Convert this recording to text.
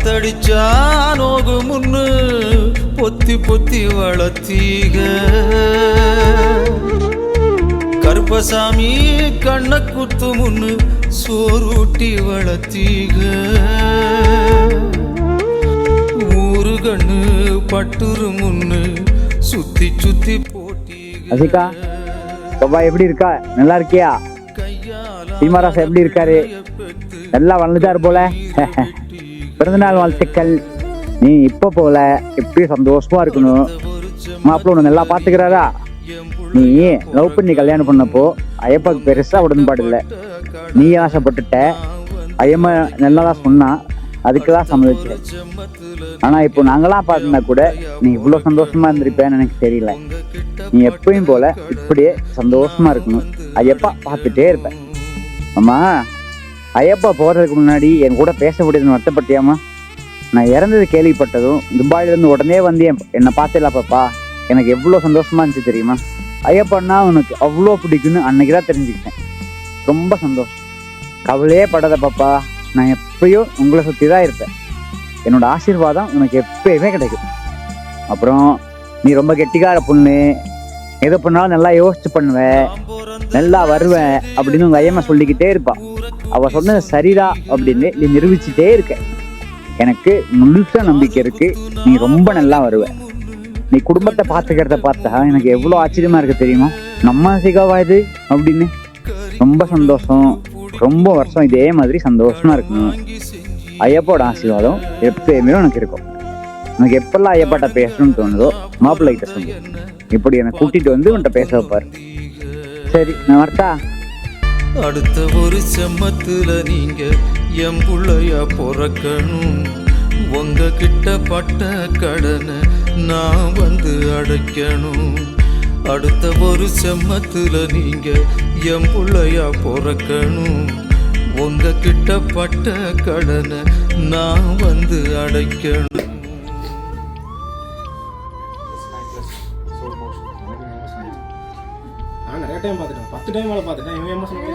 காத்தடிச்சா நோகு முன்னு பொத்தி பொத்தி வளர்த்தீக கருப்பசாமி கண்ண குத்து முன்னு சோறுட்டி வளர்த்தீக ஊரு கண்ணு பட்டுரு முன்னு சுத்தி சுத்தி போட்டீக. அசிகா பாபா எப்படி இருக்கா? நல்லா இருக்கியா? சீமாராசா எப்படி இருக்காரு? நல்லா வளர்ந்துட்டாரு போல. பிறந்தநாள் வாழ்த்துக்கள். நீ இப்ப போல எப்பயும் சந்தோஷமா இருக்கணும். மாப்பிள்ள உன்னை நல்லா பாத்துக்கிறாரா? நீ லவ் பண்ணி கல்யாணம் பண்ணப்போ ஐயப்பாக்கு பெருசா உடன்பாடு இல்லை. நீ ஆசைப்பட்டுட்ட. ஐயம்மா நல்லாதான் சொன்னா, அதுக்குதான் சம்மதிச்ச. ஆனா இப்போ நாங்களாம் பார்த்தா கூட நீ இவ்வளவு சந்தோஷமா இருந்திருப்பேன்னு எனக்கு தெரியல. நீ எப்பயும் போல இப்படியே சந்தோஷமா இருக்கணும். ஐயப்பா பார்த்துட்டே இருப்பேன். அம்மா, ஐயப்பா போறதுக்கு முன்னாடி என் கூட பேச முடியுதுன்னு வருத்தப்பட்டியாமா? நான் இறந்தது கேள்விப்பட்டதும் துபாயில இருந்து உடனே வந்து என்னை பார்த்தேல பாப்பா, எனக்கு எவ்வளவு சந்தோஷமா இருந்துச்சு தெரியுமா? ஐயப்பான்னா உனக்கு அவ்வளோ பிடிக்குன்னு அன்னைக்குதான் தெரிஞ்சுக்கிட்டேன். ரொம்ப சந்தோஷம். கவலையே படாத பாப்பா, நான் எப்பயும் உங்களை சுற்றி தான் இருப்பேன். என்னோட ஆசீர்வாதம் உனக்கு எப்பயுமே கிடைக்கும். அப்புறம் நீ ரொம்ப கெட்டிக்கார பொண்ணு, எதை பண்ணாலும் நல்லா யோசிச்சு பண்ணுவேன், நல்லா வருவேன் அப்படின்னு உங்க ஐயம்மா சொல்லிக்கிட்டே இருப்பா. அவ சொன்னது சரிடா அப்படின்னு நீ நிரூபிச்சுட்டே இருக்க. எனக்கு முழுசா நம்பிக்கை இருக்கு, நீ ரொம்ப நல்லா வருவ. நீ குடும்பத்தை பார்த்துக்கிறத பார்த்தா எனக்கு எவ்வளோ ஆச்சரியமா இருக்கு தெரியுமா? நம்ம சிகாவா இது அப்படின்னு. ரொம்ப சந்தோஷம். ரொம்ப வருஷம் இதே மாதிரி சந்தோஷமா இருக்கணும். ஐயப்போட ஆசீர்வாதம் எப்பயுமே உனக்கு இருக்கும். எனக்கு எப்பெல்லாம் ஐயப்பாட்ட பேசணும்னு தோணுதோ மாப்பிள்ளை கிட்ட சொல்லு. இப்படி என்னை கூட்டிட்டு வந்து உன்கிட்ட பேச வைப்பாரு. சரி, நான் வரட்டா? அடுத்த ஒரு செம்மத்துல நீங்க என் புள்ளையா பிறக்கணும். உங்க கிட்ட பட்ட கடனை நான் வந்து அடைக்கணும். அடுத்த ஒரு செம்மத்துல நீங்க என் புள்ளையா பிறக்கணும். உங்க கிட்ட பட்ட கடனை நான் வந்து அடைக்கணும். நிறைய டைம் பார்த்துட்டேன், 10 டைம் மேலே பார்த்துட்டேன். இவன் எமோஷனல்